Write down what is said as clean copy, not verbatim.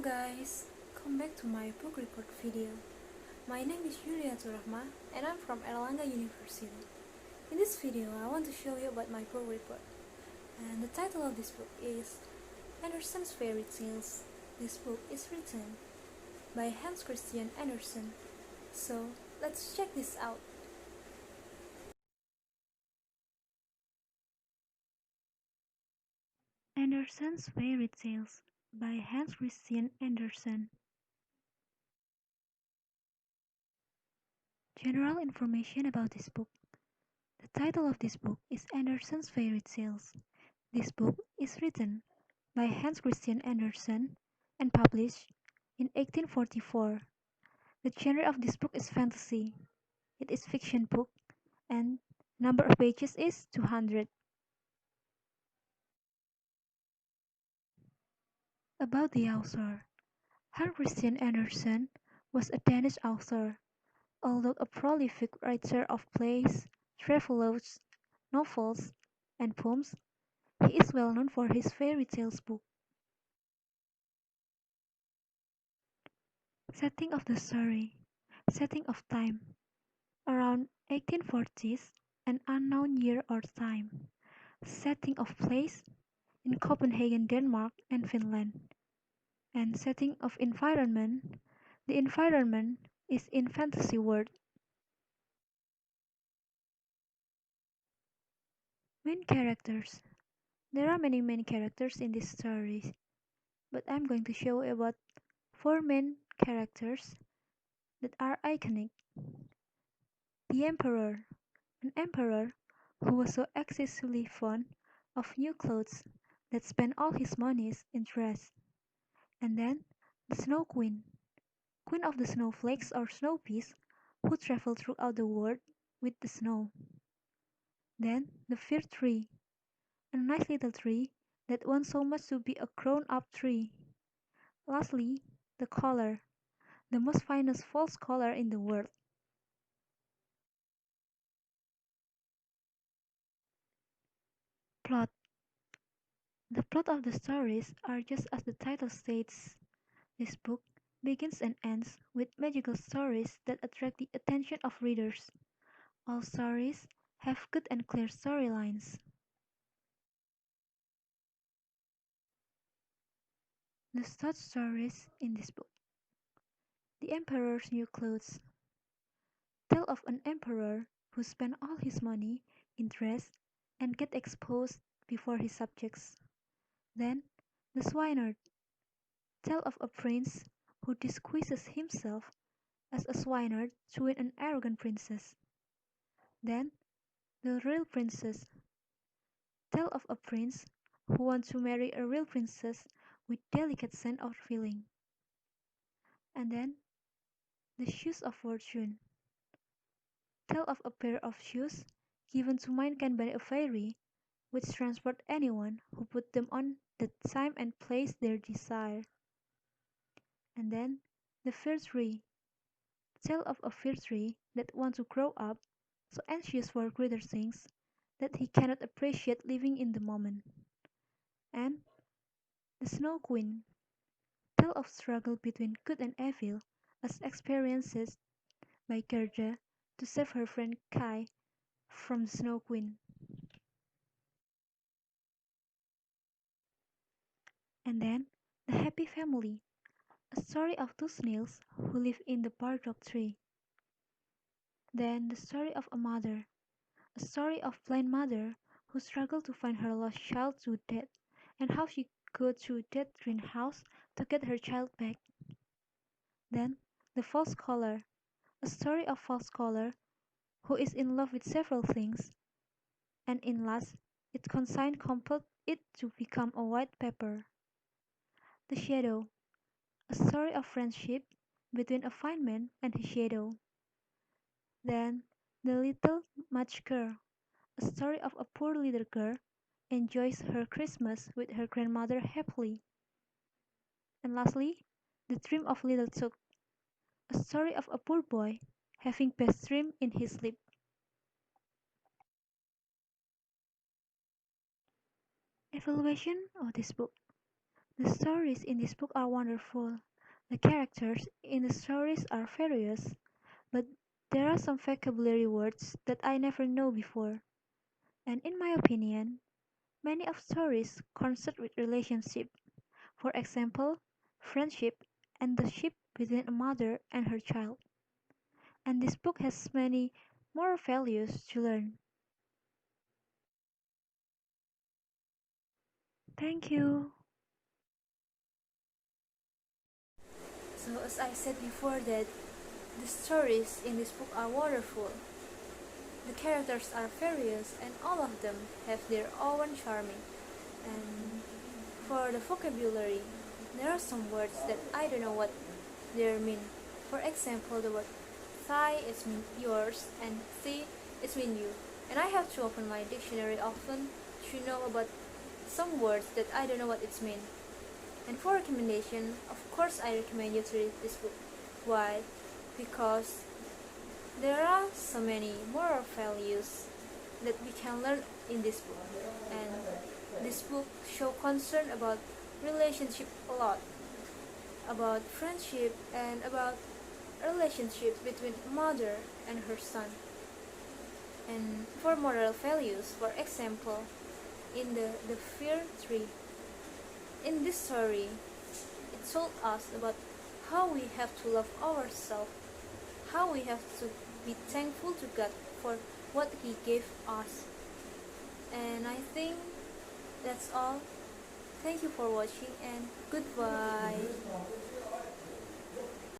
guys, come back to my book report video. My name is Yuliatu Rohmah and I'm from Erlangga University. In this video, I want to show you about my book report. And the title of this book is Andersen's Fairy Tales. This book is written by Hans Christian Andersen. So, let's check this out. Andersen's Fairy Tales by Hans Christian Andersen. General information about this book. The title of this book is Andersen's Fairy Tales. This book is written by Hans Christian Andersen and published in 1844. The genre of this book is fantasy. It is fiction book and number of pages is 200. About the author. Hans Christian Andersen was a Danish author. Although a prolific writer of plays, travelogues, novels, and poems, he is well known for his fairy tales book. Setting of the story. Setting of time. Around 1840s, an unknown year or time. Setting of place. In Copenhagen, Denmark and Finland. And setting of environment. The environment is in fantasy world. Main characters. There are many main characters in this story, but I'm going to show about 4 main characters that are iconic. The Emperor, an emperor who was so excessively fond of new clothes that spent all his monies in dress. And then the Snow Queen, queen of the snowflakes or snow peas who travel throughout the world with the snow. Then the Fir Tree, a nice little tree that wants so much to be a grown-up tree. Lastly, the Collar, the most finest false collar in the world. Plot. The plot of the stories are just as the title states. This book begins and ends with magical stories that attract the attention of readers. All stories have good and clear storylines. The short stories in this book. The Emperor's New Clothes. Tale of an emperor who spent all his money in dress and get exposed before his subjects. Then, the Swineherd. Tale of a prince who disguises himself as a swineherd to win an arrogant princess. Then, the Real Princess. Tale of a prince who wants to marry a real princess with delicate sense of feeling. And then, the Shoes of Fortune. Tale of a pair of shoes given to mankind by a fairy, which transport anyone who put them on the time and place their desire. And then, the Fir Tree. Tale of a fir tree that wants to grow up, so anxious for greater things that he cannot appreciate living in the moment. And the Snow Queen. Tale of struggle between good and evil as experienced by Gerda to save her friend Kai from the Snow Queen. And then the Happy Family. A story of 2 snails who live in the bark tree. Then the story of a mother. A story of blind mother who struggled to find her lost child to death and how she go through that greenhouse to get her child back. Then the false collar. A story of false collar who is in love with several things and in last it consigned compelled it to become a white pepper. The shadow. A story of friendship between a fine man and his shadow. Then the little Match Girl. A story of a poor little girl enjoys her Christmas with her grandmother happily. And lastly, The Dream of Little Tuk, a story of a poor boy having bad dream in his sleep. Evaluation of this book. The stories in this book are wonderful. The characters in the stories are various, but there are some vocabulary words that I never know before. And in my opinion, many of stories concerned with relationship, for example, friendship and the ship between a mother and her child. And this book has many more values to learn. Thank you. So as I said before that the stories in this book are wonderful. The characters are various and all of them have their own charming. And for the vocabulary, there are some words that I don't know what they mean. For example, the word thigh is mean yours and thee is mean you. And I have to open my dictionary often to know about some words that I don't know what it's mean. And for recommendation, of course I recommend you to read this book. Why? Because there are so many moral values that we can learn in this book. And this book show concern about relationship a lot, about friendship and about relationships between mother and her son. And for moral values, for example, in the fear tree, in this story, it told us about how we have to love ourselves, how we have to be thankful to God for what He gave us. And I think that's all. Thank you for watching and goodbye.